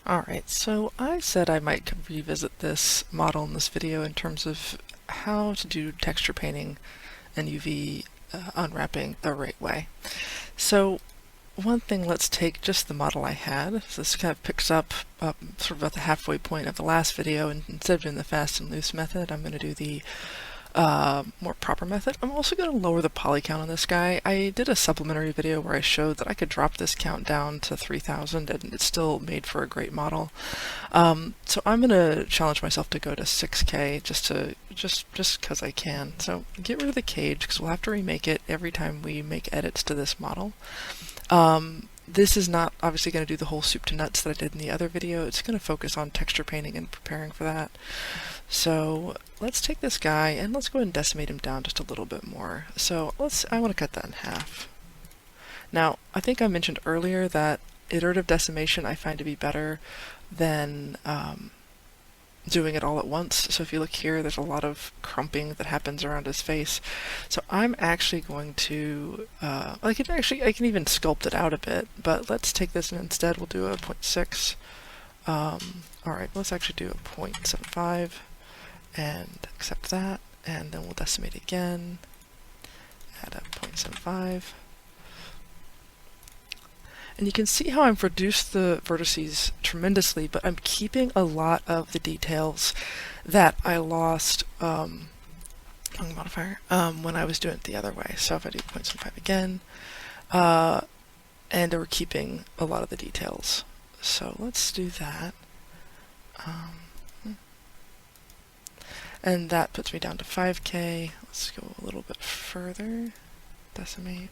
Alright, so I said I might revisit this model in this video in terms of how to do texture painting and UV unwrapping the right way. So one thing, let's take just the model I had. So this kind of picks up sort of at the halfway point of the last video, and instead of doing the fast and loose method, I'm going to do the more proper method. I'm also going to lower the poly count on this guy. I did a supplementary video where I showed that I could drop this count down to 3000 and it still made for a great model. So I'm going to challenge myself to go to 6K just because I can. So get rid of the cage because we'll have to remake it every time we make edits to this model. This is not obviously going to do the whole soup to nuts that I did in the other video. It's going to focus on texture painting and preparing for that. So let's take this guy and let's go ahead and decimate him down just a little bit more. So I want to cut that in half. Now, I think I mentioned earlier that iterative decimation I find to be better than doing it all at once. So if you look here, there's a lot of crumping that happens around his face. So I'm actually going to, I can even sculpt it out a bit, but let's take this and instead we'll do a 0.6. Alright, let's actually do a 0.75 and accept that, and then we'll decimate again, add a 0.75. And you can see how I've reduced the vertices tremendously, but I'm keeping a lot of the details that I lost modifier when I was doing it the other way. So if I do 0.75 again, and we're keeping a lot of the details. So let's do that. And that puts me down to 5K. Let's go a little bit further. Decimate.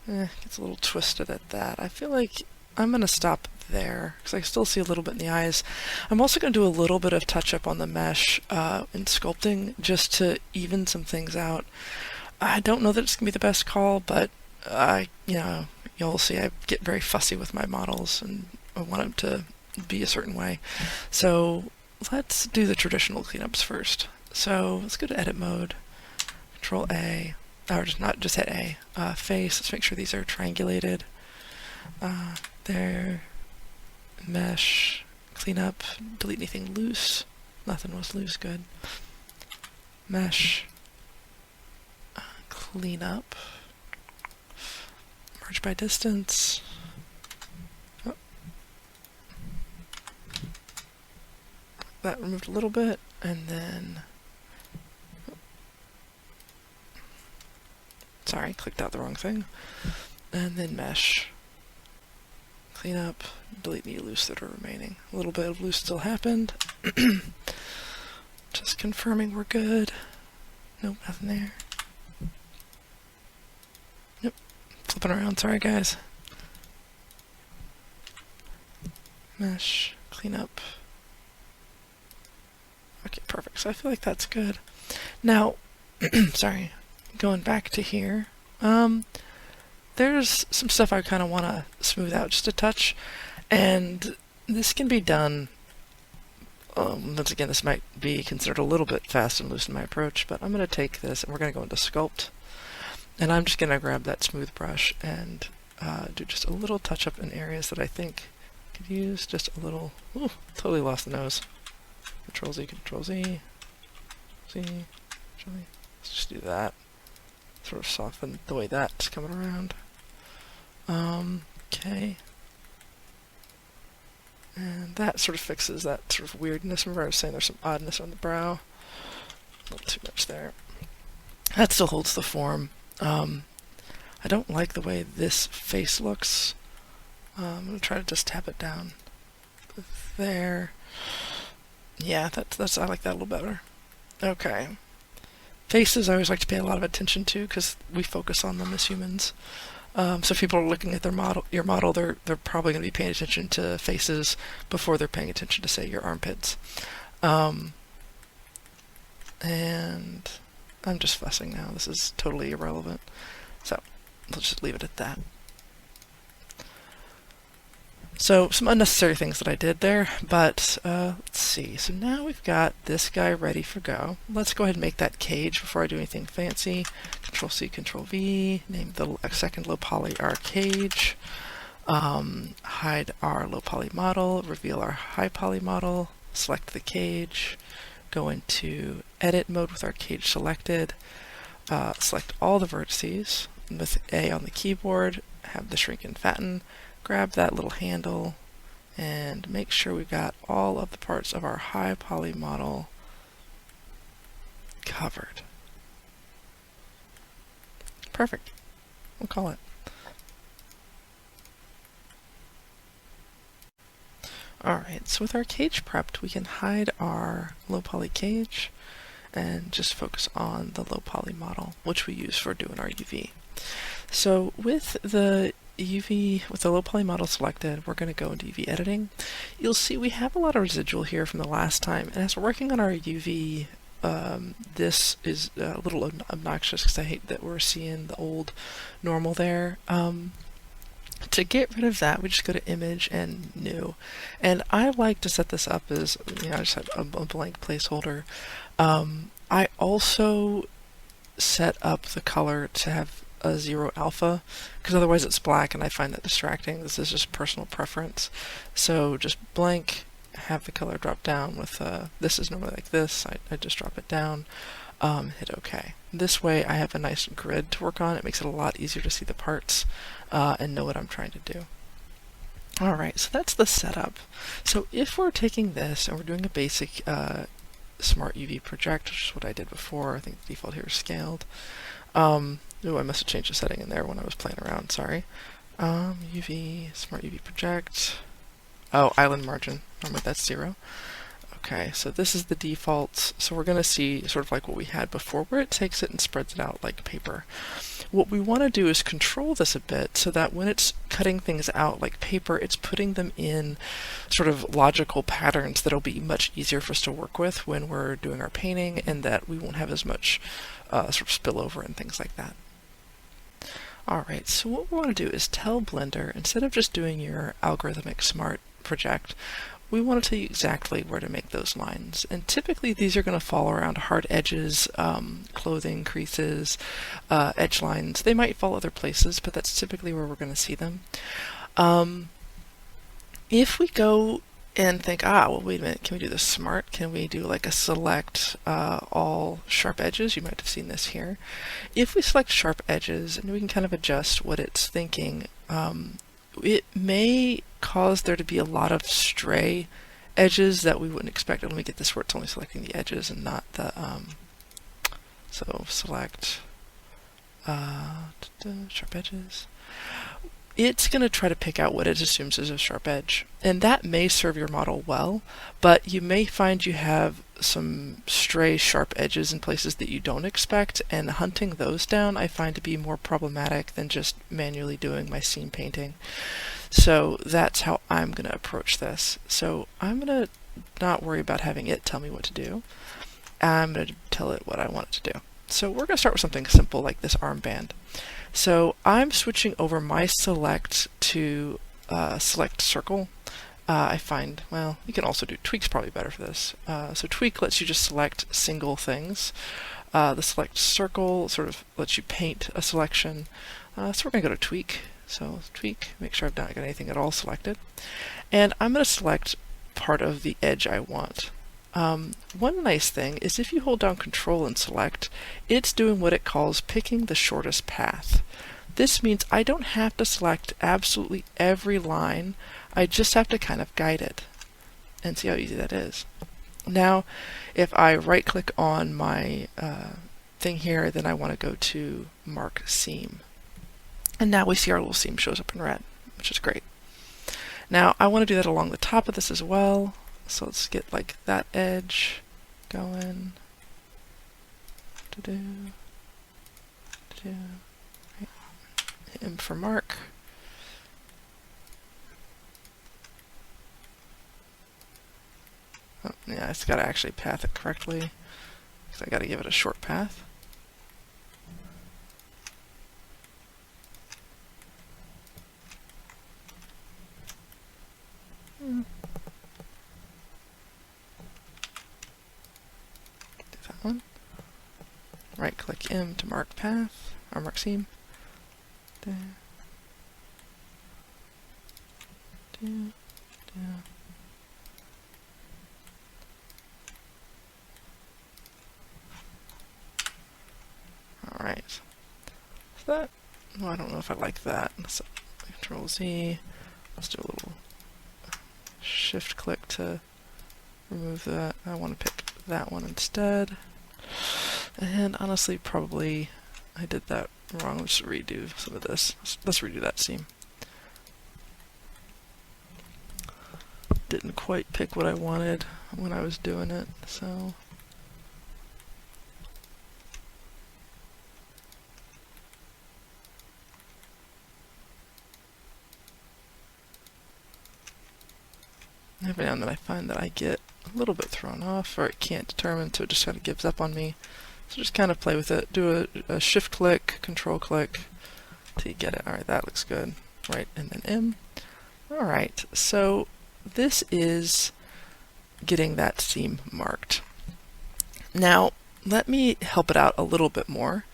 Gets a little twisted at that. I feel like I'm going to stop there because I still see a little bit in the eyes. I'm also going to do a little bit of touch up on the mesh in sculpting just to even some things out. I don't know that it's going to be the best call, but you'll see I get very fussy with my models and I want them to be a certain way. So let's do the traditional cleanups first. So let's go to edit mode, Control A. Or just hit A. Face, let's make sure these are triangulated. There. Mesh. Clean up. Delete anything loose. Nothing was loose, good. Mesh. Clean up. Merge by distance. Oh. That removed a little bit, and then sorry, clicked out the wrong thing. And then mesh. Clean up, delete any loose that are remaining. A little bit of loose still happened. Just confirming we're good. Nope, nothing there. Nope, flipping around, sorry guys. Mesh, clean up. Okay, perfect, so I feel like that's good. Now, sorry. Going back to here, there's some stuff I kind of want to smooth out just a touch, and this can be done, once again, this might be considered a little bit fast and loose in my approach, but I'm going to take this and we're going to go into Sculpt, and I'm just going to grab that smooth brush and do just a little touch up in areas that I think could use just a little, ooh, totally lost the nose. Control Z, Control Z, Z, Control Z. Let's just do that. Sort of soften the way that's coming around. Okay. And that sort of fixes that sort of weirdness. Remember I was saying there's some oddness on the brow. A little too much there. That still holds the form. I don't like the way this face looks. I'm going to try to just tap it down there. Yeah, that's I like that a little better. Okay. Faces I always like to pay a lot of attention to because we focus on them as humans. So if people are looking at your model, they're probably going to be paying attention to faces before they're paying attention to, say, your armpits. And I'm just fussing now. This is totally irrelevant. So let's just leave it at that. So some unnecessary things that I did there, but let's see. So now we've got this guy ready for go. Let's go ahead and make that cage before I do anything fancy. Control C, Control V, name the second low poly our cage. hide our low poly model, reveal our high poly model, select the cage, go into edit mode with our cage selected, select all the vertices with A on the keyboard, have the shrink and fatten, grab that little handle, and make sure we've got all of the parts of our high poly model covered. Perfect. We'll call it. Alright, so with our cage prepped, we can hide our low poly cage and just focus on the low poly model, which we use for doing our UV. So with the UV, with the low poly model selected, we're going to go into UV editing. You'll see we have a lot of residual here from the last time, and as we're working on our UV, this is a little obnoxious because I hate that we're seeing the old normal there. To get rid of that, we just go to Image and New. And I like to set this up as, I just have a blank placeholder. I also set up the color to have a 0 alpha, because otherwise it's black and I find that distracting. This is just personal preference. So just blank, have the color drop down with, this is normally like this, I just drop it down, hit OK. This way I have a nice grid to work on. It makes it a lot easier to see the parts and know what I'm trying to do. Alright, so that's the setup. So if we're taking this and we're doing a basic Smart UV project, which is what I did before, I think the default here is scaled. Oh, I must have changed the setting in there when I was playing around, sorry. UV, Smart UV project. Oh, island margin. Normally that's 0. Okay, so this is the default. So we're going to see sort of like what we had before, where it takes it and spreads it out like paper. What we want to do is control this a bit so that when it's cutting things out like paper, it's putting them in sort of logical patterns that'll be much easier for us to work with when we're doing our painting, and that we won't have as much sort of spillover and things like that. Alright, so what we want to do is tell Blender, instead of just doing your algorithmic smart project, we want to tell you exactly where to make those lines. And typically these are going to fall around hard edges, clothing, creases, edge lines. They might fall other places, but that's typically where we're going to see them. If we go and think, well, wait a minute, can we do this smart? Can we do like a select all sharp edges? You might have seen this here. If we select sharp edges, and we can kind of adjust what it's thinking, it may cause there to be a lot of stray edges that we wouldn't expect. Let me get this where it's only selecting the edges and not the, so select sharp edges. It's going to try to pick out what it assumes is a sharp edge, and that may serve your model well, but you may find you have some stray sharp edges in places that you don't expect, and hunting those down I find to be more problematic than just manually doing my scene painting. So that's how I'm going to approach this. So I'm going to not worry about having it tell me what to do. I'm going to tell it what I want it to do. So we're going to start with something simple like this armband. So I'm switching over my select to select circle. I find, well, you can also do tweak's probably better for this. So tweak lets you just select single things. The select circle sort of lets you paint a selection. So we're going to go to tweak. So tweak, make sure I've not got anything at all selected. And I'm going to select part of the edge I want. One nice thing is if you hold down Control and select, it's doing what it calls picking the shortest path. This means I don't have to select absolutely every line, I just have to kind of guide it. And see how easy that is. Now, if I right click on my thing here, then I want to go to Mark Seam. And now we see our little seam shows up in red, which is great. Now I want to do that along the top of this as well. So let's get like that edge going. Right. M for Mark. Oh, yeah, it's got to actually path it correctly, because I got to give it a short path. Do that one. Right click M to mark path, or mark seam. There. Alright. So that, well, I don't know if I like that. So Control Z. Let's do a little shift click to remove that. I want to pick that one instead. And honestly, probably I did that wrong. Let's redo some of this. Let's redo that seam. Didn't quite pick what I wanted when I was doing it, so. Every now and then I find that I get a little bit thrown off, or it can't determine, so it just kind of gives up on me. So just kind of play with it. Do a shift click, control click, till you get it. Alright, that looks good. Right, and then M. Alright, so this is getting that seam marked. Now, let me help it out a little bit more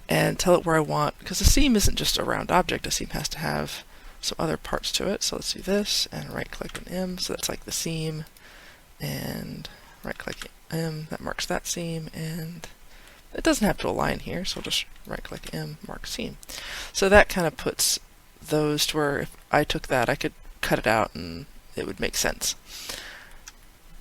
and tell it where I want, because a seam isn't just a round object. A seam has to have some other parts to it. So let's do this and right click on M, so that's like the seam, and right click M, that marks that seam, and it doesn't have to align here, so I'll just right click M, mark seam. So that kind of puts those to where if I took that, I could cut it out and it would make sense.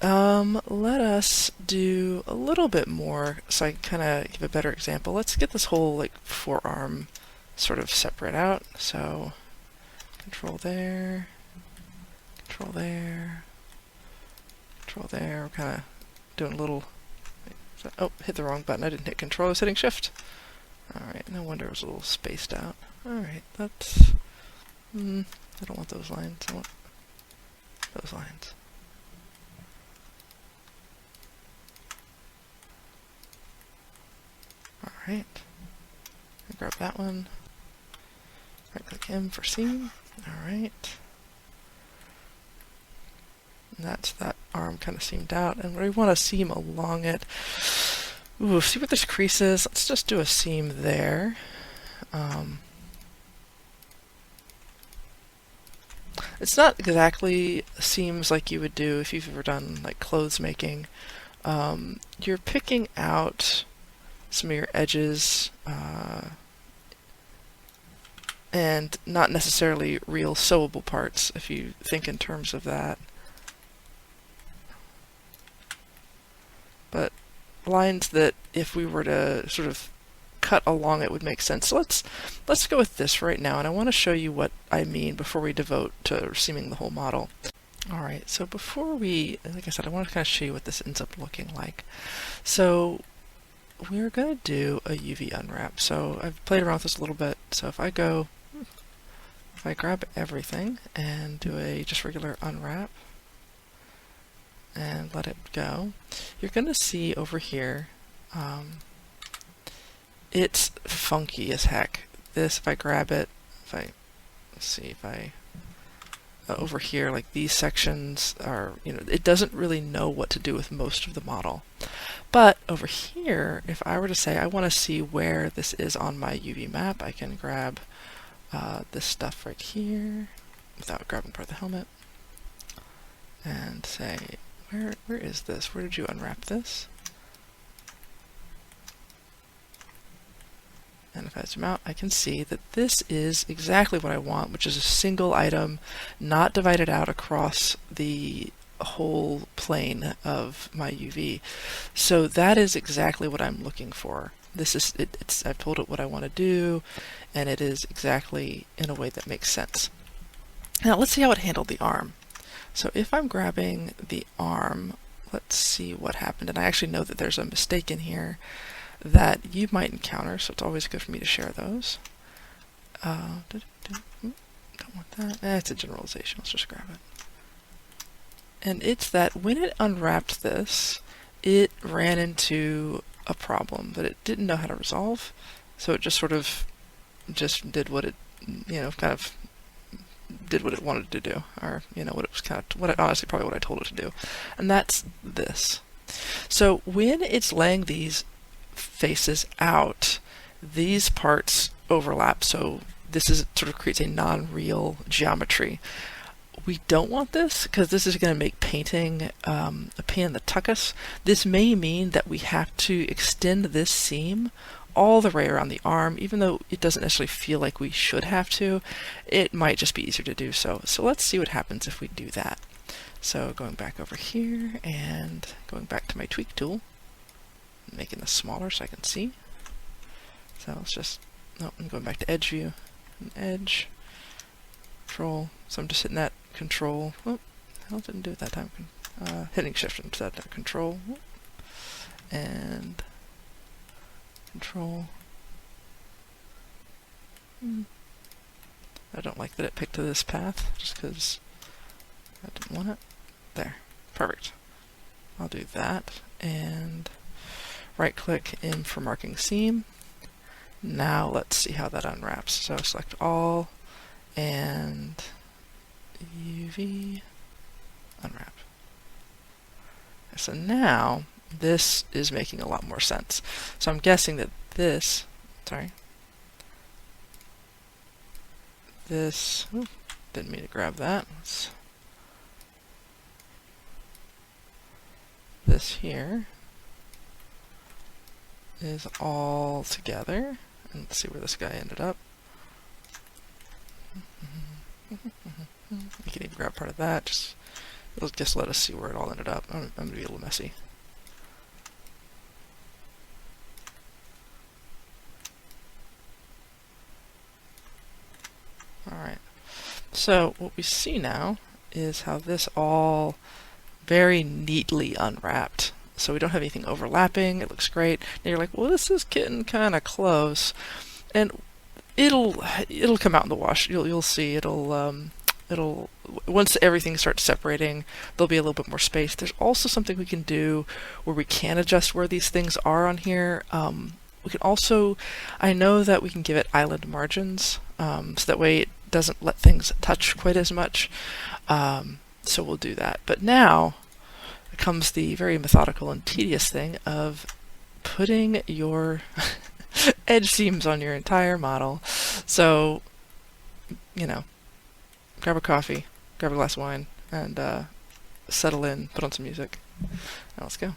Let us do a little bit more so I can kind of give a better example. Let's get this whole like forearm sort of separate out. So control there, control there, control there. We're kind of doing a little, oh, hit the wrong button. I didn't hit control, I was hitting shift. Alright, no wonder it was a little spaced out. Alright, that's, I don't want those lines, I want those lines. Alright, grab that one, right click M for seam. Alright, and that's that arm kind of seamed out, and we want to seam along it. Ooh, see what this crease is? Let's just do a seam there. It's not exactly seams like you would do if you've ever done like clothes making. You're picking out some of your edges and not necessarily real sewable parts, if you think in terms of that. But lines that if we were to sort of cut along it would make sense. So let's go with this right now, and I want to show you what I mean before we devote to seaming the whole model. Alright, so before we, like I said, I want to kind of show you what this ends up looking like. So we're going to do a UV unwrap. So I've played around with this a little bit. So if I grab everything and do a just regular unwrap and let it go, you're going to see over here, it's funky as heck. This, if I grab it, let's see if I, over here, like these sections are, it doesn't really know what to do with most of the model. But over here, if I were to say I want to see where this is on my UV map, I can grab this stuff right here without grabbing part of the helmet and say, where is this? Where did you unwrap this? And if I zoom out, I can see that this is exactly what I want, which is a single item, not divided out across the whole plane of my UV. So that is exactly what I'm looking for. This is I've told it what I want to do, and it is exactly in a way that makes sense. Now let's see how it handled the arm. So if I'm grabbing the arm, let's see what happened. And I actually know that there's a mistake in here that you might encounter, so it's always good for me to share those. Don't want that. It's a generalization. Let's just grab it. And it's that when it unwrapped this, it ran into a problem that it didn't know how to resolve. So it just sort of just did what it, kind of did what it wanted to do, or what it was kind of honestly probably what I told it to do, and that's this. So when it's laying these faces out, these parts overlap. So this is sort of creates a non-real geometry. we don't want this because this is going to make painting a pain in the tuchus. This may mean that we have to extend this seam all the way around the arm, even though it doesn't necessarily feel like we should have to. It might just be easier to do so. So let's see what happens if we do that. So going back over here and going back to my tweak tool, making this smaller so I can see. So let's just, no, I'm going back to edge view, and edge, control. So I'm just hitting that control. Oh, hell, it didn't do it that time. Hitting shift and set that control, and control. I don't like that it picked to this path, just because I didn't want it. There, perfect. I'll do that, and right-click in for marking seam. Now let's see how that unwraps. So select all, and UV, unwrap. So now this is making a lot more sense. So I'm guessing that this, didn't mean to grab that. This here is all together. And let's see where this guy ended up. You can even grab part of that. It'll just let us see where it all ended up. I'm going to be a little messy. Alright. So what we see now is how this all very neatly unwrapped. So we don't have anything overlapping. It looks great. Now you're like, well, this is getting kind of close, and it'll come out in the wash. You'll see it'll once everything starts separating, there'll be a little bit more space. There's also something we can do where we can adjust where these things are on here. We can also, I know that we can give it island margins, so that way it doesn't let things touch quite as much. So we'll do that. But now comes the very methodical and tedious thing of putting your edge seams on your entire model. So, you know, grab a coffee, grab a glass of wine, and settle in, put on some music, and let's go.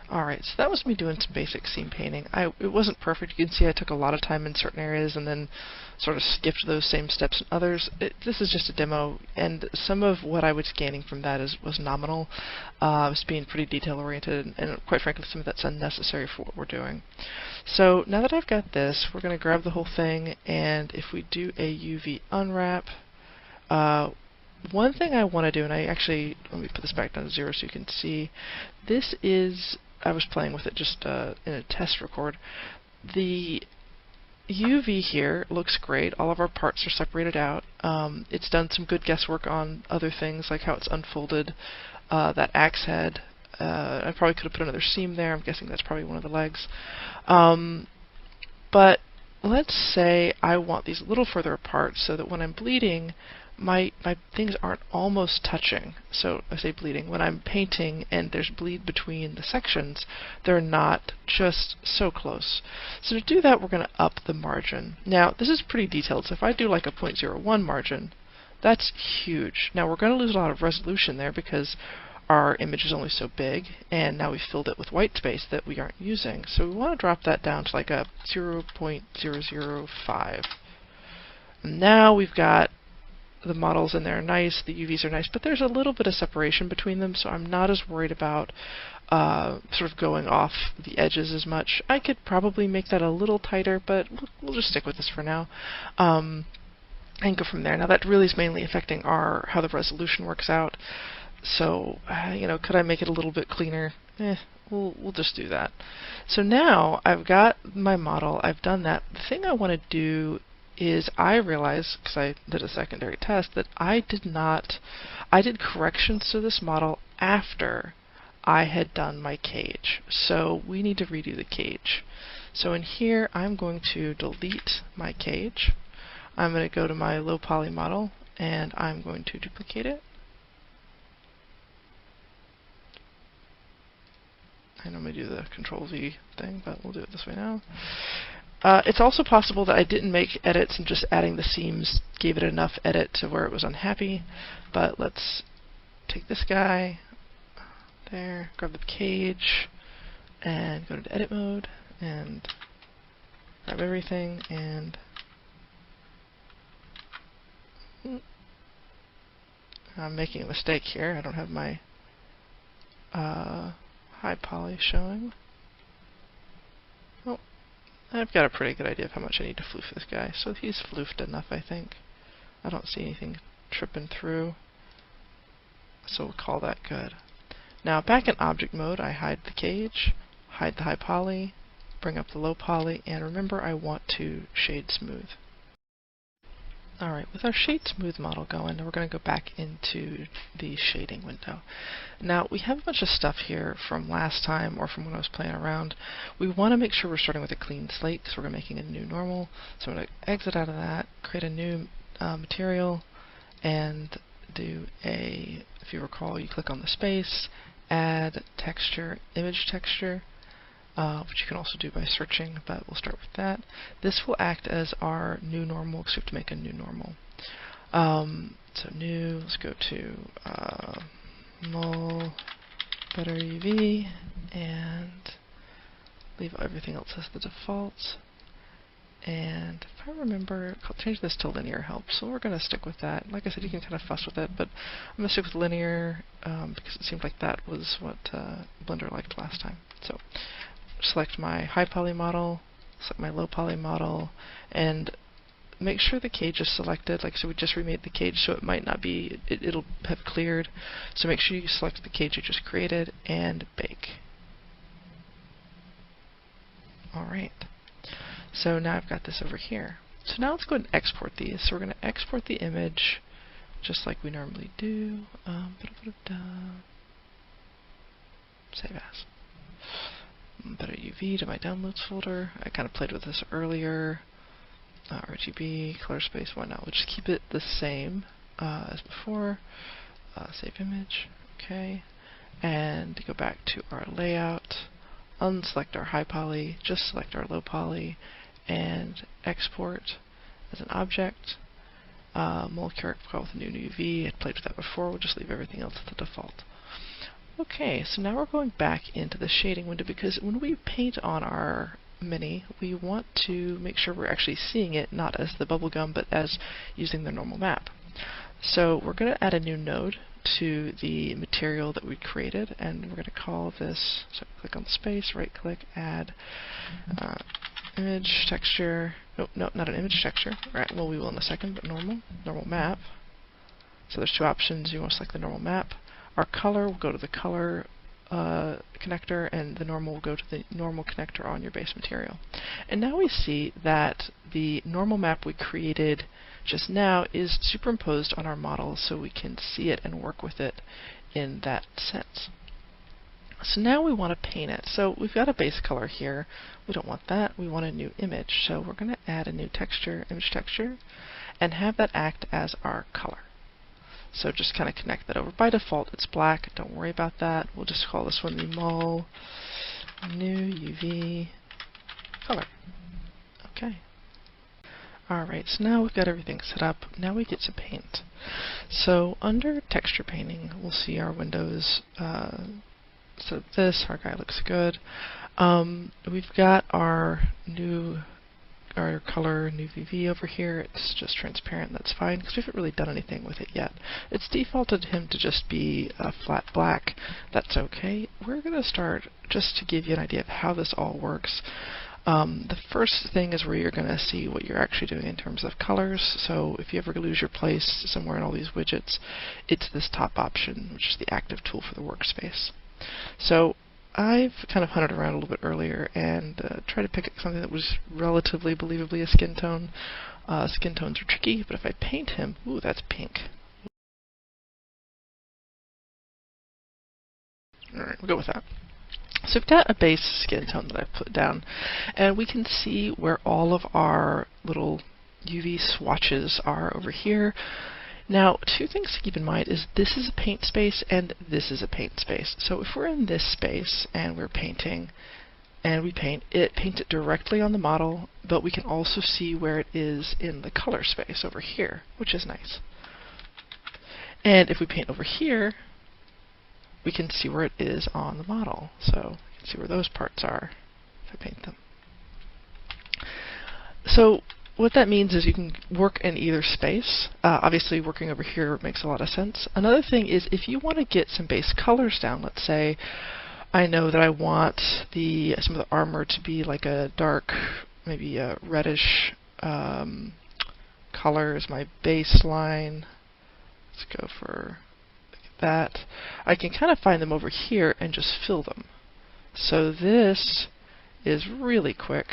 Alright, so that was me doing some basic scene painting. It wasn't perfect. You can see I took a lot of time in certain areas and then sort of skipped those same steps in others. This is just a demo, and some of what I was gaining from that was nominal. I was being pretty detail-oriented, and quite frankly, some of that's unnecessary for what we're doing. So now that I've got this, we're going to grab the whole thing, and if we do a UV unwrap, one thing I want to do, and let me put this back down to 0 so you can see, this is, I was playing with it just in a test record. The UV here looks great. All of our parts are separated out. It's done some good guesswork on other things, like how it's unfolded that axe head. I probably could have put another seam there. I'm guessing that's probably one of the legs. But let's say I want these a little further apart so that when I'm bleeding, my things aren't almost touching. So I say bleeding. When I'm painting and there's bleed between the sections, they're not just so close. So to do that, we're going to up the margin. Now, this is pretty detailed. So if I do like a 0.01 margin, that's huge. Now, we're going to lose a lot of resolution there because our image is only so big, and now we've filled it with white space that we aren't using. So we want to drop that down to like a 0.005. And now we've got the models in there are nice, the UVs are nice, but there's a little bit of separation between them, so I'm not as worried about sort of going off the edges as much. I could probably make that a little tighter, but we'll just stick with this for now. And go from there. Now that really is mainly affecting how the resolution works out. So, could I make it a little bit cleaner? We'll just do that. So now I've got my model, I've done that. The thing I want to do is I realized, because I did a secondary test, that I did corrections to this model after I had done my cage. So we need to redo the cage. So in here, I'm going to delete my cage. I'm going to go to my low poly model, and I'm going to duplicate it. I normally do the Control-V thing, but we'll do it this way now. It's also possible that I didn't make edits and just adding the seams gave it enough edit to where it was unhappy. But let's take this guy, there, grab the cage, and go to edit mode, and grab everything, and I'm making a mistake here. I don't have my high poly showing. Oh, I've got a pretty good idea of how much I need to floof this guy, so he's floofed enough, I think. I don't see anything tripping through, so we'll call that good. Now, back in object mode, I hide the cage, hide the high poly, bring up the low poly, and remember I want to shade smooth. Alright, with our shade smooth model going, we're going to go back into the shading window. Now, we have a bunch of stuff here from last time or from when I was playing around. We want to make sure we're starting with a clean slate because we're making a new normal. So I'm going to exit out of that, create a new material, and do if you recall, you click on the space, add texture, image texture, which you can also do by searching, but we'll start with that. This will act as our new normal, because we have to make a new normal. So new, let's go to null, better UV, and leave everything else as the default. And if I remember, I'll change this to linear help, so we're going to stick with that. Like I said, you can kind of fuss with it, but I'm going to stick with linear because it seemed like that was what Blender liked last time. So select my high poly model, select my low poly model, and make sure the cage is selected. Like I said, we just remade the cage, so it might not be, it'll have cleared. So make sure you select the cage you just created and bake. Alright. So now I've got this over here. So now let's go ahead and export these. So we're going to export the image just like we normally do. Save as. Better UV to my downloads folder. I kind of played with this earlier. RGB, color space, why not? We'll just keep it the same as before. Save image. Okay. And go back to our layout. Unselect our high poly, just select our low poly, and export as an object. Molecule with a new UV. I played with that before. We'll just leave everything else at the default. Okay, so now we're going back into the shading window because when we paint on our Mini, we want to make sure we're actually seeing it not as the bubblegum, but as using the normal map. So we're going to add a new node to the material that we created, and we're going to call this, so click on space, right click, add image texture. Oh, no, not an image texture. Right, well, we will in a second, but normal map. So there's two options. You want to select the normal map. Our color will go to the color connector, and the normal will go to the normal connector on your base material. And now we see that the normal map we created just now is superimposed on our model, so we can see it and work with it in that sense. So now we want to paint it. So we've got a base color here. We don't want that. We want a new image. So we're going to add a new texture, image texture, and have that act as our color. So just kind of connect that over. By default, it's black. Don't worry about that. We'll just call this one the mul new UV color. Okay. Alright, so now we've got everything set up. Now we get to paint. So under texture painting, we'll see our windows. So this, our guy looks good. We've got our color, new VV over here. It's just transparent, that's fine, because we haven't really done anything with it yet. It's defaulted him to just be flat black. That's okay. We're going to start, just to give you an idea of how this all works. The first thing is where you're going to see what you're actually doing in terms of colors. So if you ever lose your place somewhere in all these widgets, it's this top option, which is the active tool for the workspace. So I've kind of hunted around a little bit earlier and tried to pick something that was relatively believably a skin tone. Skin tones are tricky, but if I paint him, ooh, that's pink. Alright, we'll go with that. So we've got a base skin tone that I've put down, and we can see where all of our little UV swatches are over here. Now, two things to keep in mind is this is a paint space and this is a paint space. So if we're in this space and we're painting and we paint it directly on the model, but we can also see where it is in the color space over here, which is nice. And if we paint over here, we can see where it is on the model. So you can see where those parts are if I paint them. So what that means is you can work in either space. Obviously working over here makes a lot of sense. Another thing is if you want to get some base colors down, let's say I know that I want some of the armor to be like a dark, maybe a reddish color as my baseline. Let's go for that. I can kind of find them over here and just fill them. So this is really quick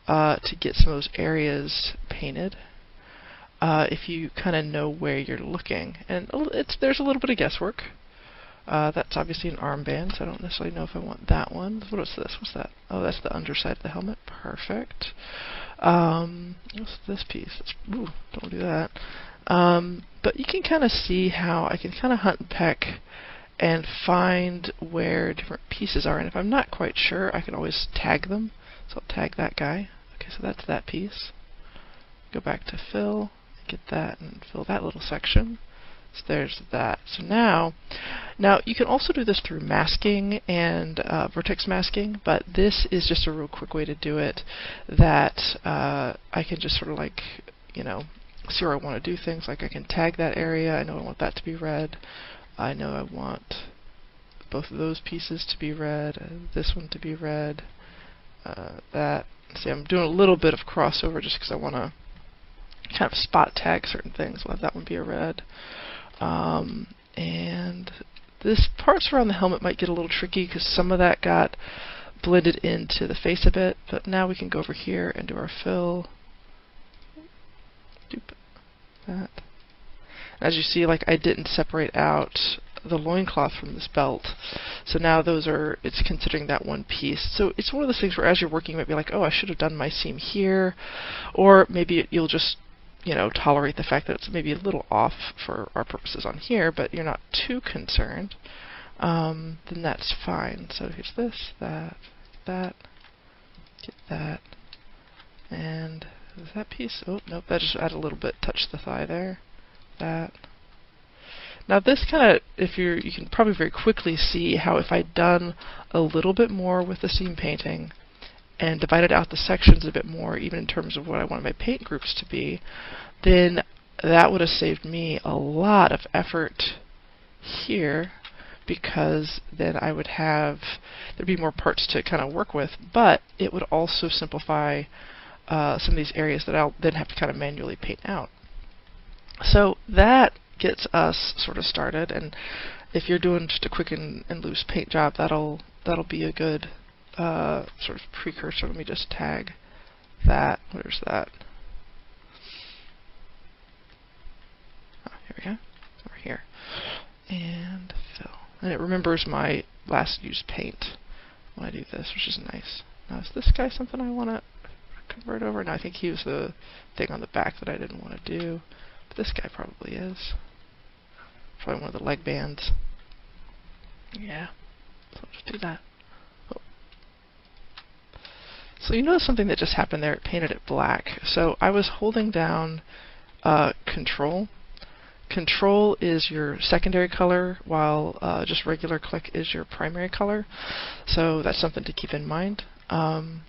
to get some of those areas painted if you kind of know where you're looking. And there's a little bit of guesswork. That's obviously an armband, so I don't necessarily know if I want that one. What is this? What's that? Oh, that's the underside of the helmet. Perfect. What's this piece? Ooh, don't do that. But you can kind of see how I can kind of hunt and peck and find where different pieces are. And if I'm not quite sure, I can always tag them. So I'll tag that guy. Okay, so that's that piece. Go back to fill, get that, and fill that little section. So there's that. So now you can also do this through masking and vertex masking, but this is just a real quick way to do it that I can just sort of like, see where I want to do things. Like I can tag that area. I know I want that to be red. I know I want both of those pieces to be red, this one to be red, that. See, I'm doing a little bit of crossover just because I want to kind of spot tag certain things. We'll have that one be a red. And this parts around the helmet might get a little tricky because some of that got blended into the face a bit, but now we can go over here and do our fill. That. As you see, like I didn't separate out the loincloth from this belt, so now it's considering that one piece. So it's one of those things where as you're working you might be like, oh, I should have done my seam here, or maybe you'll just tolerate the fact that it's maybe a little off for our purposes on here, but you're not too concerned. Then that's fine. So here's this, that, get that, and is that piece? Oh, nope, that just added a little bit, touch the thigh there, that. Now this kind of, you can probably very quickly see how if I'd done a little bit more with the scene painting and divided out the sections a bit more, even in terms of what I wanted my paint groups to be, then that would have saved me a lot of effort here, because then I would have, there'd be more parts to kind of work with, but it would also simplify some of these areas that I'll then have to kind of manually paint out. So that gets us sort of started, and if you're doing just a quick and loose paint job, that'll be a good sort of precursor. Let me just tag that. Where's that? Oh, here we go. Over here. And fill. And it remembers my last used paint when I do this, which is nice. Now, is this guy something I want to convert over? No, I think he was the thing on the back that I didn't want to do. But this guy probably is. Probably one of the leg bands. Yeah. So I'll just do that. Oh. So you notice something that just happened there. It painted it black. So I was holding down Control. Control is your secondary color, while just regular click is your primary color. So that's something to keep in mind. I'm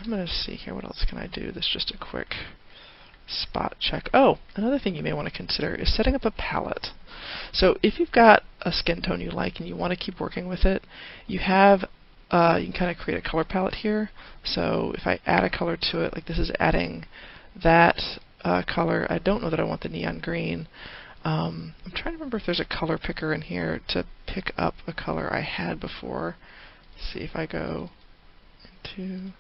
going to see here, what else can I do? This is just a quick spot check. Oh, another thing you may want to consider is setting up a palette. So if you've got a skin tone you like and you want to keep working with it, you have you can kind of create a color palette here. So if I add a color to it, like this is adding that color. I don't know that I want the neon green. I'm trying to remember if there's a color picker in here to pick up a color I had before. Let's see if I go into...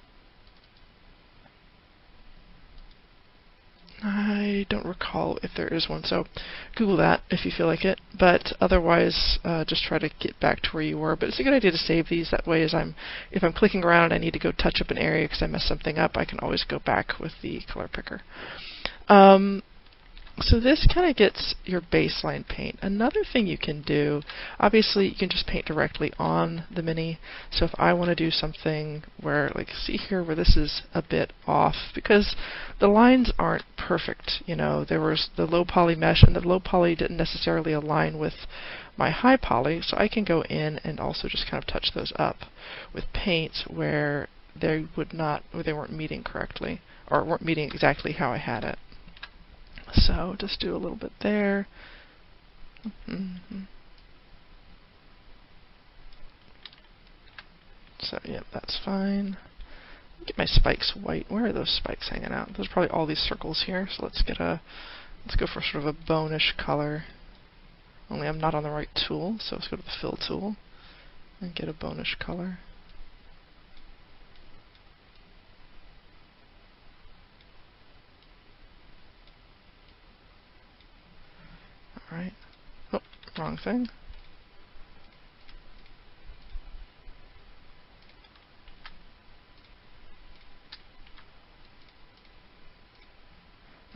I don't recall if there is one, so Google that if you feel like it. But otherwise, just try to get back to where you were. But it's a good idea to save these. That way, if I'm clicking around and I need to go touch up an area because I messed something up, I can always go back with the color picker. So this kind of gets your baseline paint. Another thing you can do, obviously you can just paint directly on the Mini. So if I want to do something where, like, see here where this is a bit off, because the lines aren't perfect, you know, there was the low poly mesh, and the low poly didn't necessarily align with my high poly, so I can go in and also just kind of touch those up with paint where they weren't meeting correctly, or weren't meeting exactly how I had it. So just do a little bit there. So yeah, that's fine. Get my spikes white. Where are those spikes hanging out? There's probably all these circles here. So let's go for sort of a bone-ish color. Only I'm not on the right tool, so let's go to the fill tool and get a bone-ish color. Alright. Oh, wrong thing.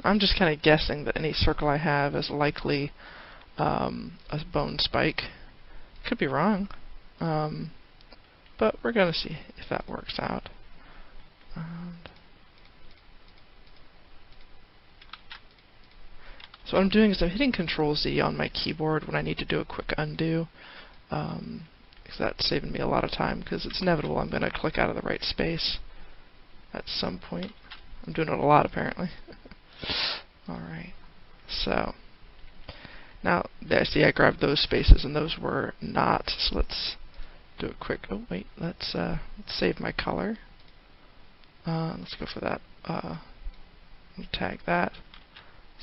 I'm just kind of guessing that any circle I have is likely a bone spike. Could be wrong. But we're going to see if that works out. So what I'm doing is I'm hitting Control-Z on my keyboard when I need to do a quick undo, because that's saving me a lot of time, because it's inevitable I'm going to click out of the right space at some point. I'm doing it a lot, apparently. Alright, so now there, see, I grabbed those spaces and those were not, so let's do a quick, oh wait, let's save my color. Let's go for that. Tag that.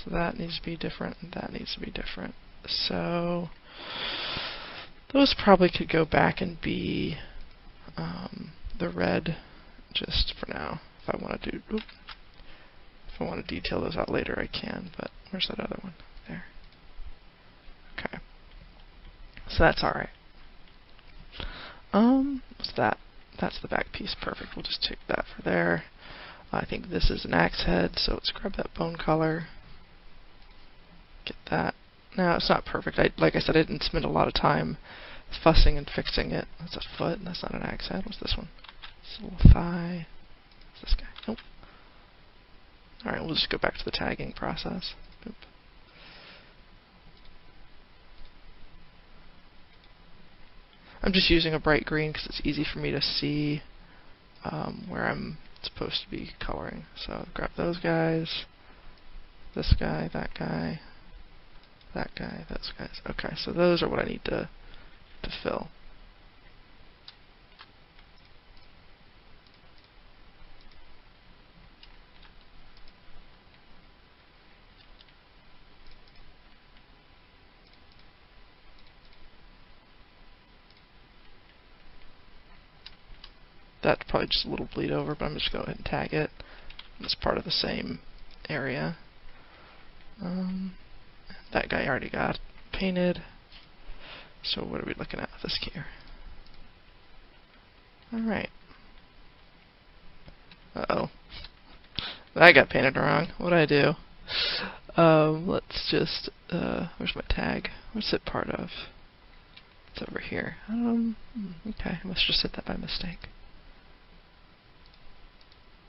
So that needs to be different, and that needs to be different. So those probably could go back and be the red just for now. If I want to do, if I want to detail those out later, I can. But where's that other one? There. Okay. So that's all right. What's that? That's the back piece. Perfect. We'll just take that for there. I think this is an axe head, so let's grab that bone color. Get that. Now, it's not perfect. Like I said, I didn't spend a lot of time fussing and fixing it. That's a foot, and that's not an axe head. What's this one? It's a little thigh. What's this guy? Nope. Alright, we'll just go back to the tagging process. Oop. I'm just using a bright green because it's easy for me to see where I'm supposed to be coloring. So grab those guys, this guy, that guy, that guy, those guys. Okay, so those are what I need to fill. That's probably just a little bleed over, but I'm just going to go ahead and tag it. It's part of the same area. That guy already got painted. So what are we looking at with this here? Alright. Uh-oh. That got painted wrong. What did I do? Let's just, where's my tag? What's it part of? It's over here. Okay, I must just hit that by mistake.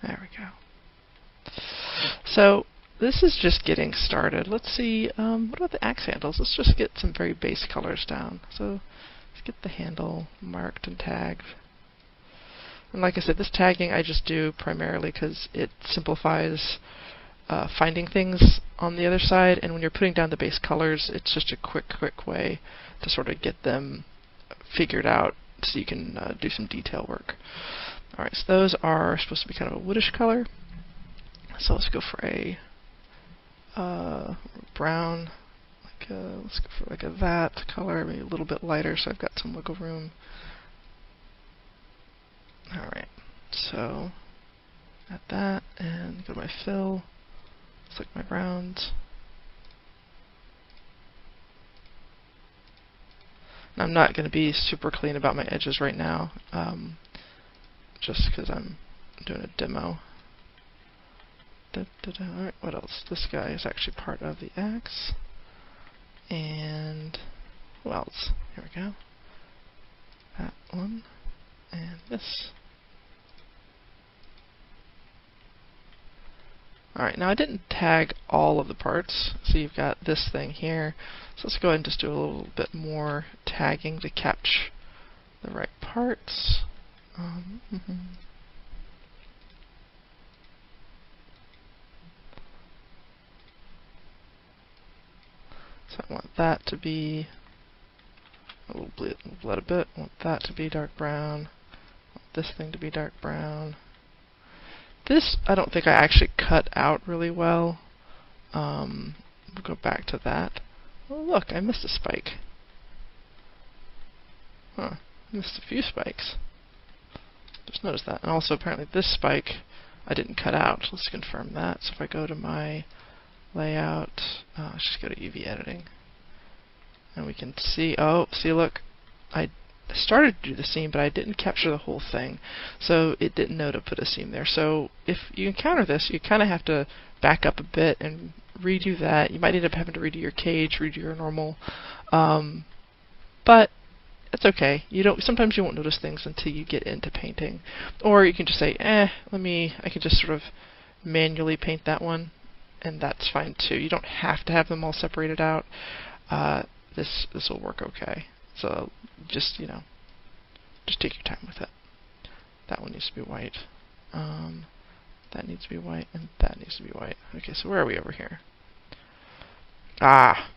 There we go. So, this is just getting started. Let's see, what about the axe handles? Let's just get some very base colors down. So, let's get the handle marked and tagged. And like I said, this tagging I just do primarily because it simplifies finding things on the other side, and when you're putting down the base colors, it's just a quick way to sort of get them figured out so you can do some detail work. Alright, so those are supposed to be kind of a woodish color. So let's go for a brown, let's go for like a that color, maybe a little bit lighter so I've got some wiggle room. Alright, so got that, and go to my fill, select my browns. And I'm not going to be super clean about my edges right now, just because I'm doing a demo. Alright, what else? This guy is actually part of the axe. And who else? Here we go. That one. And this. Alright, now I didn't tag all of the parts, so you've got this thing here. So let's go ahead and just do a little bit more tagging to capture the right parts. So I want that to be a little bled a bit. I want that to be dark brown. I want this thing to be dark brown. This I don't think I actually cut out really well. We'll go back to that. Oh look, I missed a spike. Huh, I missed a few spikes. Just noticed that. And also apparently this spike I didn't cut out. Let's confirm that. So if I go to my layout, let's just go to UV editing. And we can see, oh, see look, I started to do the seam, but I didn't capture the whole thing. So it didn't know to put a seam there. So if you encounter this, you kind of have to back up a bit and redo that. You might end up having to redo your cage, redo your normal. But it's okay. Sometimes you won't notice things until you get into painting. Or you can just say, I can just sort of manually paint that one, and that's fine too. You don't have to have them all separated out. This will work okay. So just just take your time with it. That one needs to be white. That needs to be white, and that needs to be white. Okay, so where are we over here? Ah,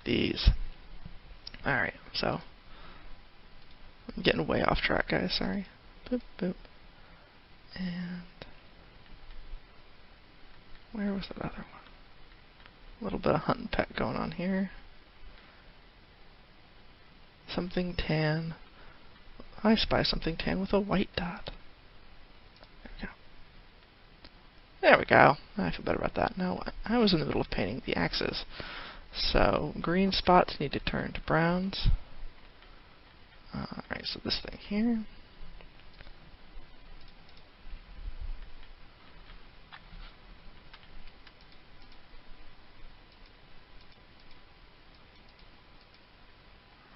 these. Alright, so I'm getting way off track, guys, sorry. Boop, boop. And where was that other one? A little bit of hunt and peck going on here. Something tan. I spy something tan with a white dot. There we go. There we go. I feel better about that. Now, I was in the middle of painting the axes. So, green spots need to turn to browns. Alright, so this thing here.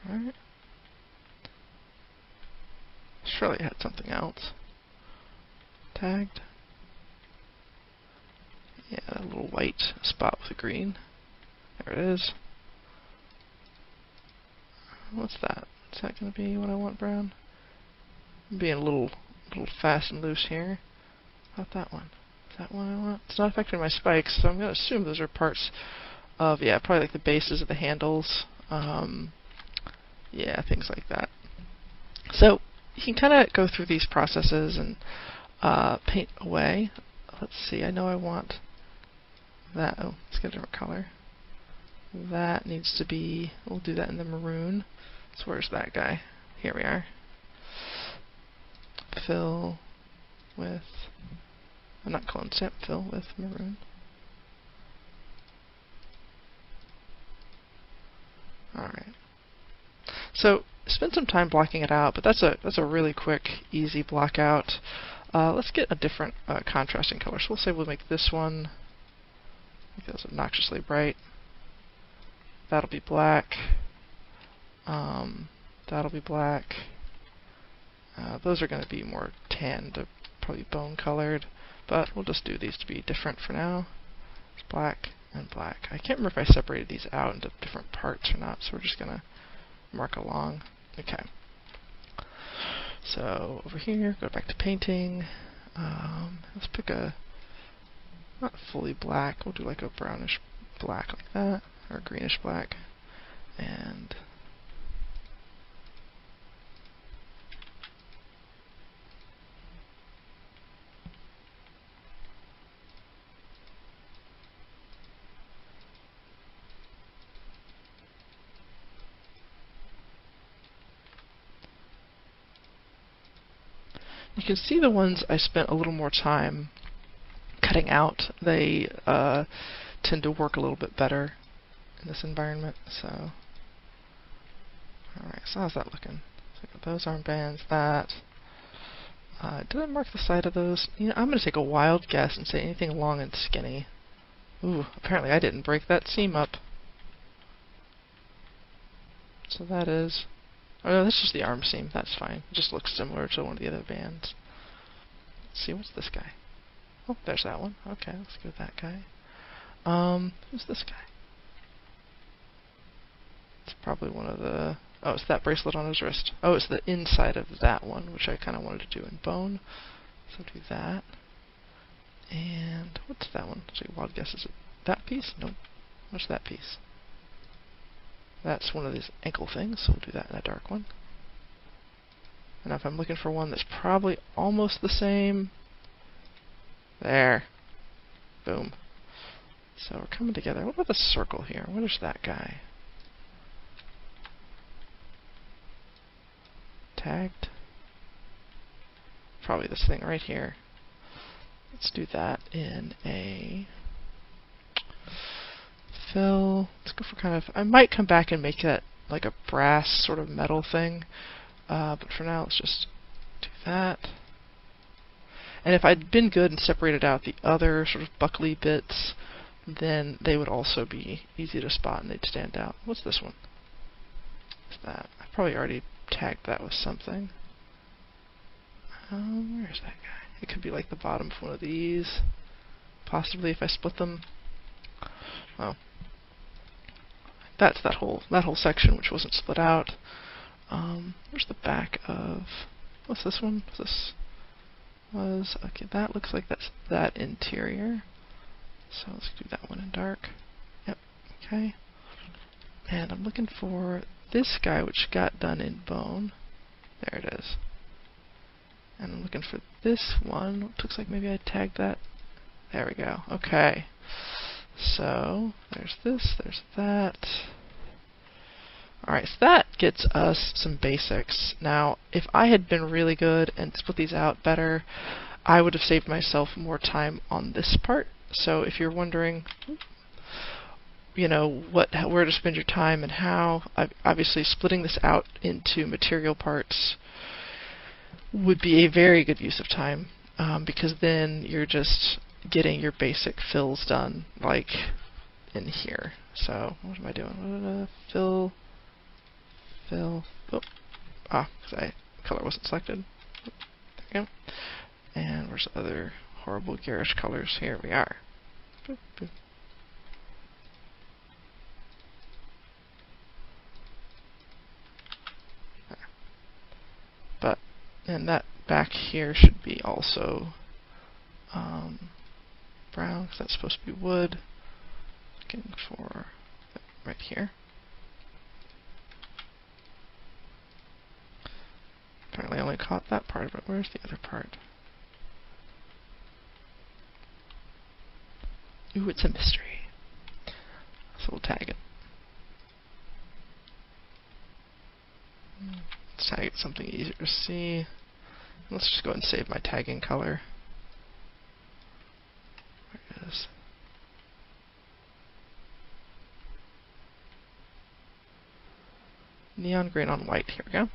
Alright. Surely it had something else. Tagged. Yeah, a little white spot with a green. There it is. What's that? Is that going to be what I want brown? I'm being a little fast and loose here. How about that one? Is that one I want? It's not affecting my spikes, so I'm going to assume those are parts of, yeah, probably like the bases of the handles. Yeah, things like that. So you can kind of go through these processes and paint away. Let's see, I know I want that. Oh, let's get a different color. That needs to be, we'll do that in the maroon. So where's that guy? Here we are. Fill with, I'm not clone step, fill with maroon. Alright. So spend some time blocking it out, but that's a really quick, easy block out. Let's get a different contrasting color. So we'll say we'll make this one, make those obnoxiously bright. That'll be black. That'll be black. Those are going to be more tan to probably bone colored, but we'll just do these to be different for now. It's black and black. I can't remember if I separated these out into different parts or not, so we're just going to mark along. Okay. So over here, go back to painting. Let's pick a, not fully black, we'll do like a brownish black like that, or greenish black. And you can see the ones I spent a little more time cutting out. They tend to work a little bit better in this environment. So, alright, so how's that looking? So I got those armbands, that. Did I mark the side of those? You know, I'm going to take a wild guess and say anything long and skinny. Ooh, apparently I didn't break that seam up. So that is, oh no, that's just the arm seam, that's fine. It just looks similar to one of the other bands. Let's see, what's this guy? Oh, there's that one. Okay, let's go with that guy. Who's this guy? It's probably one of the, oh, it's that bracelet on his wrist. Oh, it's the inside of that one, which I kind of wanted to do in bone. So do that. And what's that one? Let's see, wild guess, is it that piece? Nope. What's that piece? That's one of these ankle things, so we'll do that in a dark one. And if I'm looking for one that's probably almost the same, there. Boom. So we're coming together. What about the circle here? What is that guy? Tagged. Probably this thing right here. Let's do that in a fill. Let's go for kind of, I might come back and make that like a brass sort of metal thing. But for now, let's just do that. And if I'd been good and separated out the other sort of buckly bits, then they would also be easy to spot and they'd stand out. What's this one? What's that? I probably already tagged that with something. Where's that guy? It could be like the bottom of one of these. Possibly if I split them. Oh. That's that whole section which wasn't split out. Where's the back of, what's this one? This was, okay, that looks like that's that interior. So let's do that one in dark. Yep, okay. And I'm looking for this guy which got done in bone. There it is. And I'm looking for this one. It looks like maybe I tagged that. There we go. Okay. So there's this, there's that. Alright, so that gets us some basics. Now, if I had been really good and split these out better, I would have saved myself more time on this part. So if you're wondering, you know, where to spend your time and how, obviously splitting this out into material parts would be a very good use of time, because then you're just getting your basic fills done, like in here. So what am I doing? Fill. Oh, because color wasn't selected. There we go. And where's the other horrible garish colors? Here we are. Boop, boop. And that back here should be also brown, because that's supposed to be wood. Looking for right here. Apparently I only caught that part of it. Where's the other part? Ooh, it's a mystery. So we'll tag it. Let's tag it something easier to see. Let's just go ahead and save my tagging color. There it is. Neon green on white. Here we go.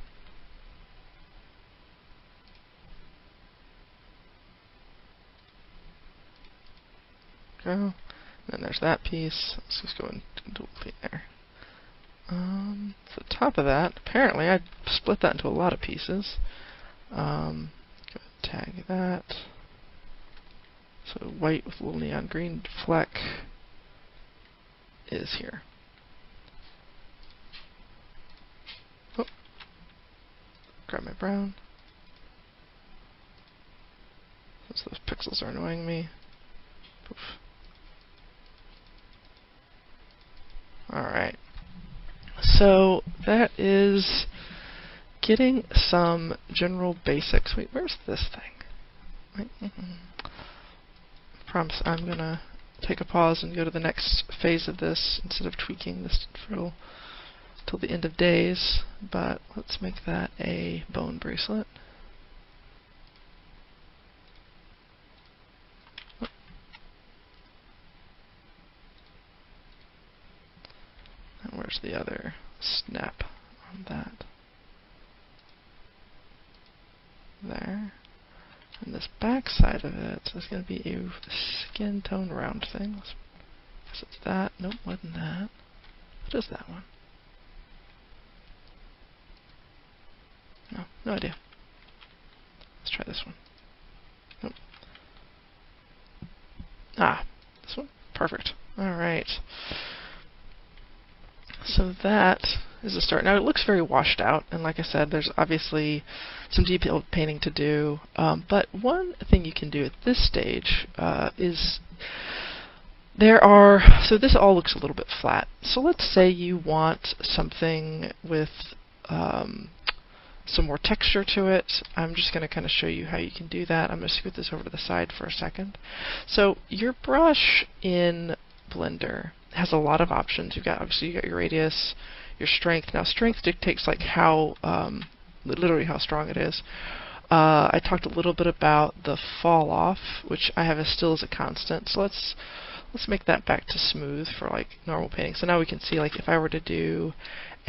And then there's that piece. Let's just go and dual clean there. So the top of that, apparently I split that into a lot of pieces. Go ahead and tag that. So white with a little neon green fleck is here. Oh. Grab my brown. Since those pixels are annoying me. Poof. Alright. So that is getting some general basics. Wait, where's this thing? Promise I'm gonna take a pause and go to the next phase of this instead of tweaking this drill till the end of days. But let's make that a bone bracelet. And where's the other snap on that? There. And this back side of it is going to be a skin tone round thing. Guess it's that. Nope, more than that. What is that one? No idea. Let's try this one. Nope. Ah, this one? Perfect. Alright. So that is a start. Now it looks very washed out, and like I said, there's obviously some detailed painting to do, but one thing you can do at this stage is so this all looks a little bit flat. So let's say you want something with some more texture to it. I'm just going to kind of show you how you can do that. I'm going to scoot this over to the side for a second. So your brush in Blender has a lot of options. Obviously you got your radius, your strength. Now strength dictates like how literally how strong it is. I talked a little bit about the fall off, which I have still as a constant. So let's make that back to smooth for like normal painting. So now we can see, like, if I were to do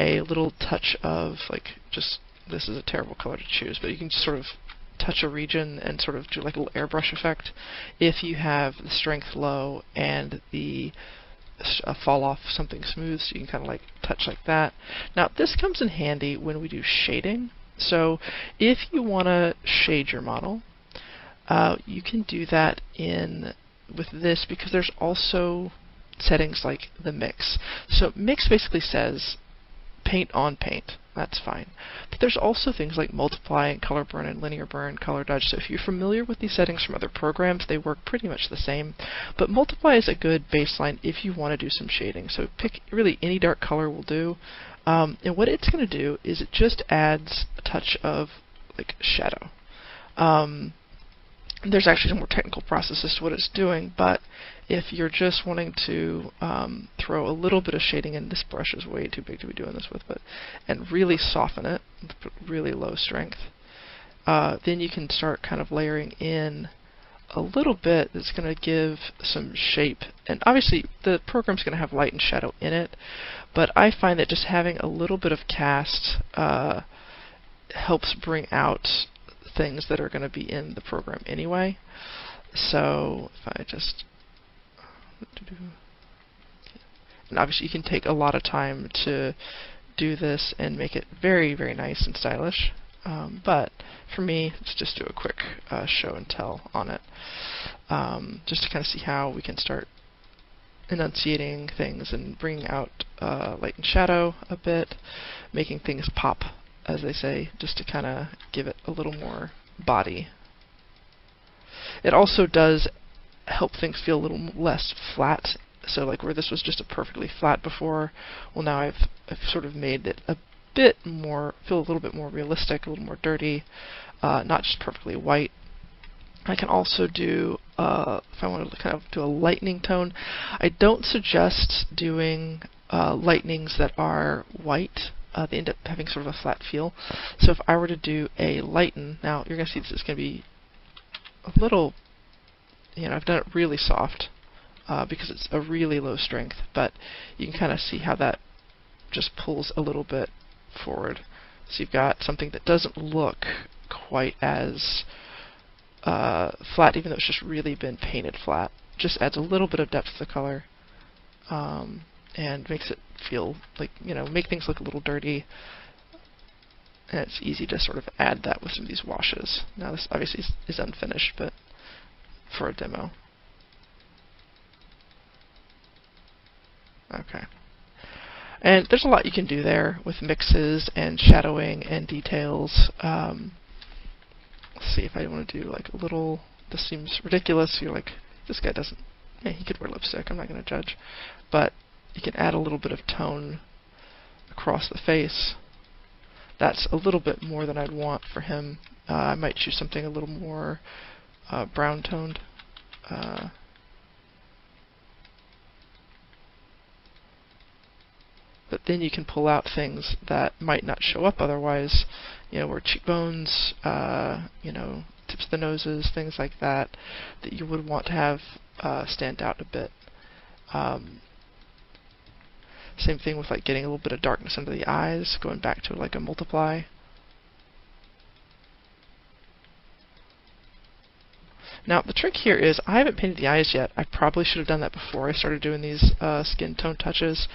a little touch of like, just, this is a terrible color to choose, but you can just sort of touch a region and sort of do like a little airbrush effect if you have the strength low and the fall off something smooth, so you can kind of like touch like that. Now this comes in handy when we do shading. So if you want to shade your model, you can do that with this, because there's also settings like the mix. So mix basically says paint on paint. That's fine. But there's also things like multiply and color burn and linear burn, color dodge. So if you're familiar with these settings from other programs, they work pretty much the same. But multiply is a good baseline if you want to do some shading. So pick really any dark color will do. And what it's going to do is it just adds a touch of like shadow. There's actually some more technical processes to what it's doing, but if you're just wanting to throw a little bit of shading in, this brush is way too big to be doing this with, and really soften it, with really low strength, then you can start kind of layering in a little bit that's going to give some shape. And obviously the program's going to have light and shadow in it, but I find that just having a little bit of cast helps bring out things that are going to be in the program anyway. So if I just, and obviously you can take a lot of time to do this and make it very, very nice and stylish. But for me, let's just do a quick show and tell on it, just to kind of see how we can start enunciating things and bringing out light and shadow a bit, making things pop as they say, just to kind of give it a little more body. It also does help things feel a little less flat. So like where this was just a perfectly flat before, well now I've sort of made it a bit more, feel a little bit more realistic, a little more dirty, not just perfectly white. I can also do, if I wanted to kind of do a lightning tone, I don't suggest doing lightnings that are white. They end up having sort of a flat feel. So if I were to do a lighten, now you're going to see this is going to be a little, I've done it really soft because it's a really low strength, but you can kind of see how that just pulls a little bit forward. So you've got something that doesn't look quite as flat, even though it's just really been painted flat. Just adds a little bit of depth to the color and makes it feel like, make things look a little dirty. And it's easy to sort of add that with some of these washes. Now this obviously is unfinished, but for a demo. Okay. And there's a lot you can do there with mixes and shadowing and details. Let's see if I want to do like a little, this seems ridiculous. You're like, this guy doesn't, he could wear lipstick, I'm not going to judge. But you can add a little bit of tone across the face. That's a little bit more than I'd want for him. I might choose something a little more brown toned. But then you can pull out things that might not show up otherwise, where cheekbones, tips of the noses, things like that, that you would want to have stand out a bit. Same thing with like getting a little bit of darkness under the eyes, going back to like a multiply. Now the trick here is I haven't painted the eyes yet. I probably should have done that before I started doing these skin tone touches.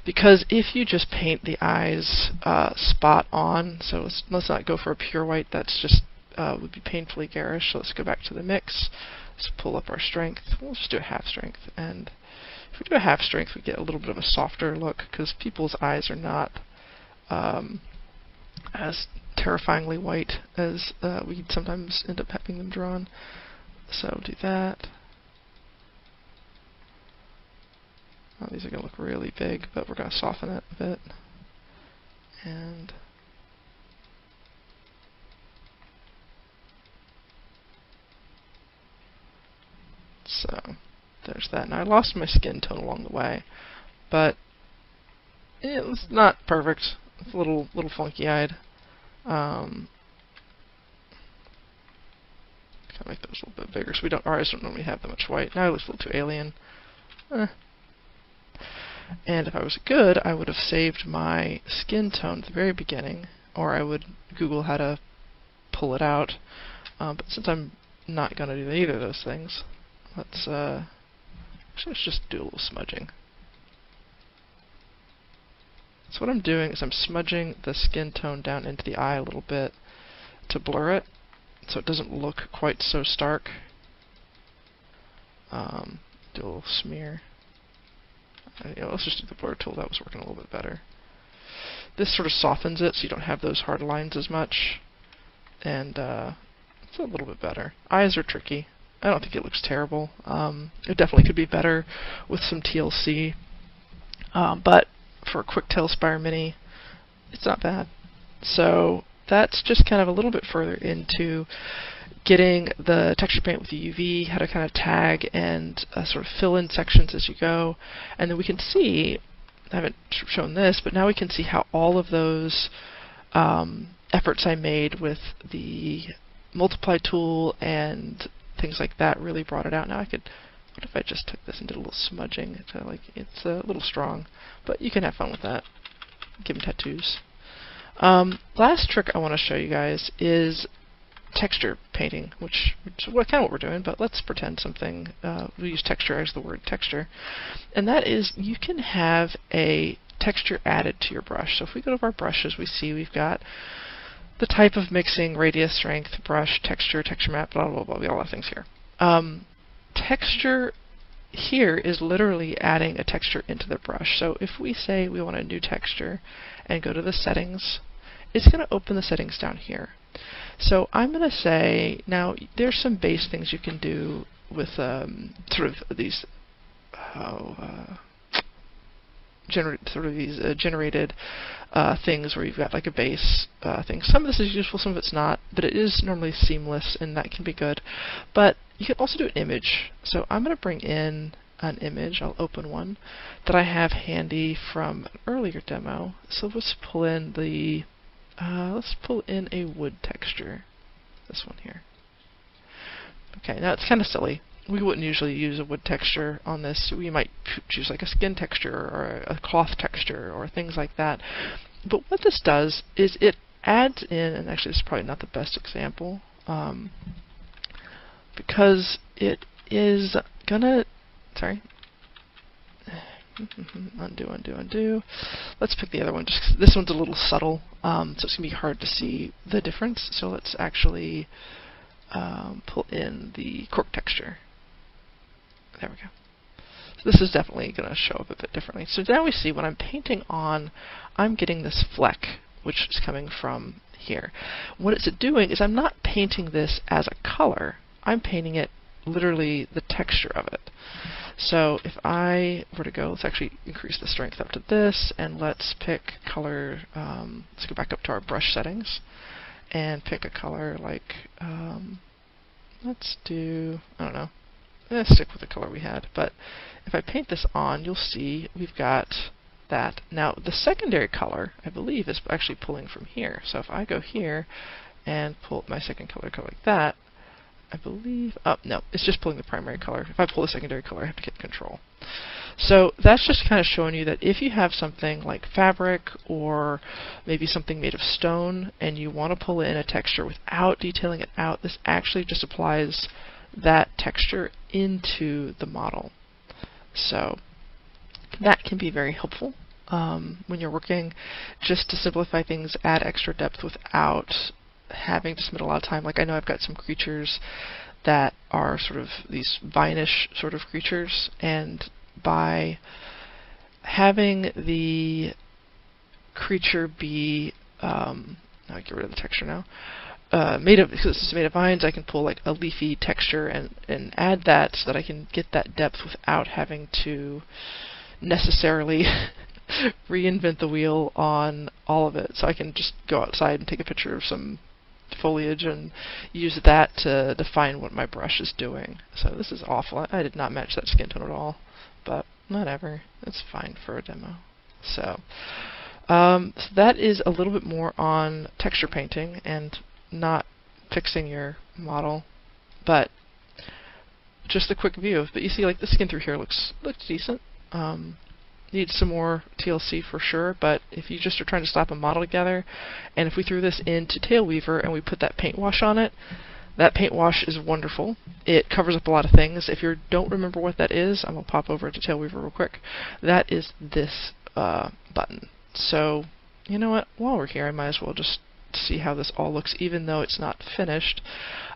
Because if you just paint the eyes spot on, so let's not go for a pure white, that's just would be painfully garish. So let's go back to the mix. Let's pull up our strength. We'll just do a half strength. And if we do a half strength, we get a little bit of a softer look, because people's eyes are not as terrifyingly white as we sometimes end up having them drawn. So do that. Oh, these are going to look really big, but we're going to soften it a bit. And so there's that. Now I lost my skin tone along the way, but it was not perfect. It's a little funky-eyed. Kind of make those a little bit bigger, so our eyes don't normally have that much white. Now it looks a little too alien. And if I was good, I would have saved my skin tone at the very beginning, or I would Google how to pull it out. But since I'm not going to do either of those things, let's just do a little smudging. So what I'm doing is I'm smudging the skin tone down into the eye a little bit to blur it, so it doesn't look quite so stark. Do a little smear. Let's just do the blur tool. That was working a little bit better. This sort of softens it so you don't have those hard lines as much. And it's a little bit better. Eyes are tricky. I don't think it looks terrible. It definitely could be better with some TLC. But for a quick Tailspire Mini, it's not bad. So that's just kind of a little bit further into getting the texture paint with the UV, how to kind of tag and sort of fill in sections as you go. And then we can see, I haven't shown this, but now we can see how all of those efforts I made with the multiply tool and things like that really brought it out. Now I could, what if I just took this and did a little smudging? It's a little strong, but you can have fun with that. Give them tattoos. Last trick I want to show you guys is texture painting, which is kind of what we're doing, but let's pretend something, we use texture as the word texture, and that is you can have a texture added to your brush. So if we go to our brushes, we see we've got the type of mixing, radius, strength, brush, texture, texture map, blah, blah, blah, we got a lot of things here. Texture here is literally adding a texture into the brush. So if we say we want a new texture and go to the settings it's going to open the settings down here. So I'm going to say, now there's some base things you can do with sort of these generated things where you've got like a base thing. Some of this is useful, some of it's not, but it is normally seamless, and that can be good. But you can also do an image. So I'm going to bring in an image. I'll open one that I have handy from an earlier demo. So let's pull in the a wood texture. This one here. Okay, now it's kind of silly. We wouldn't usually use a wood texture on this. We might choose like a skin texture or a cloth texture or things like that. But what this does is it adds in, and actually this is probably not the best example, because it is gonna, sorry, undo. Let's pick the other one, just 'cause this one's a little subtle, so it's gonna be hard to see the difference. So let's actually pull in the cork texture. There we go. So this is definitely going to show up a bit differently. So now we see when I'm painting on, I'm getting this fleck, which is coming from here. What it's doing is I'm not painting this as a color. I'm painting it literally the texture of it. So if I were to go, let's actually increase the strength up to this, and let's pick color. Let's go back up to our brush settings and pick a color like, let's do, I don't know. Let's stick with the color we had, but if I paint this on, you'll see we've got that. Now, the secondary color, I believe, is actually pulling from here. So if I go here and pull my second color like that, I believe, oh, no, it's just pulling the primary color. If I pull the secondary color, I have to hit Control. So that's just kind of showing you that if you have something like fabric or maybe something made of stone and you want to pull in a texture without detailing it out, this actually just applies that texture into the model. So that can be very helpful when you're working, just to simplify things, add extra depth without having to spend a lot of time. Like I know I've got some creatures that are sort of these vine-ish sort of creatures, and by having the creature be, I'll get rid of the texture now, because this is made of vines, I can pull like a leafy texture and add that so that I can get that depth without having to necessarily reinvent the wheel on all of it. So I can just go outside and take a picture of some foliage and use that to define what my brush is doing. So this is awful. I did not match that skin tone at all, but whatever. It's fine for a demo. So that is a little bit more on texture painting and not fixing your model, but just a quick view. But you see, like the skin through here looks decent. Needs some more TLC for sure, but if you just are trying to slap a model together, and if we threw this into Taleweaver and we put that paint wash on it, that paint wash is wonderful. It covers up a lot of things. If you don't remember what that is, I'm going to pop over to Taleweaver real quick. That is this button. So, you know what? While we're here, I might as well just see how this all looks, even though it's not finished.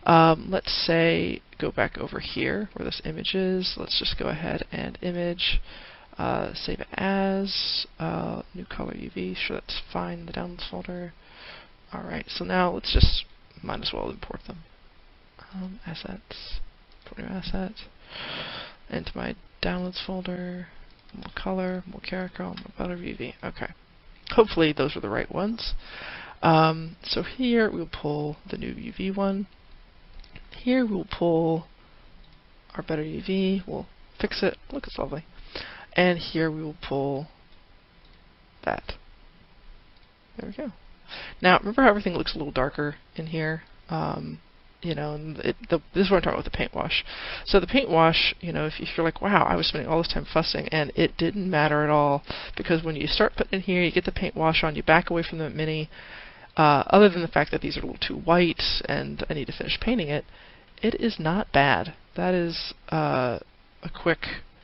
Let's say, go back over here where this image is. Let's just go ahead and image. Save it as new color UV. Sure, that's fine. The downloads folder. Alright, so now let's just, might as well import them. Assets, import new asset, into my downloads folder, more color, more character, more color UV. Okay. Hopefully those are the right ones. So here we'll pull the new UV one. Here we'll pull our better UV. We'll fix it. Look, it's lovely. And here we will pull that. There we go. Now, remember how everything looks a little darker in here? You know, and this is what I'm talking about with the paint wash. So the paint wash, you know, if you're like, wow, I was spending all this time fussing, and it didn't matter at all, because when you start putting in here, you get the paint wash on, you back away from the mini, other than the fact that these are a little too white, and I need to finish painting it, it is not bad. That is a quick,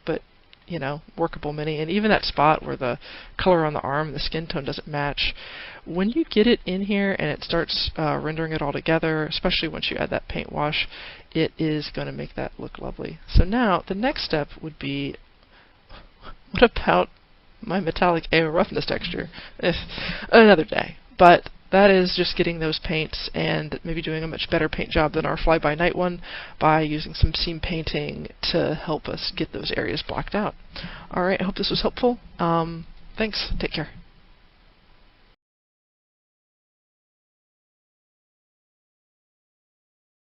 but you know, workable mini. And even that spot where the color on the arm, the skin tone doesn't match, when you get it in here and it starts rendering it all together, especially once you add that paint wash, it is going to make that look lovely. So now the next step would be, what about my metallic AO roughness texture? Another day. But that is just getting those paints and maybe doing a much better paint job than our fly-by-night one by using some seam painting to help us get those areas blocked out. Alright, I hope this was helpful. Thanks. Take care.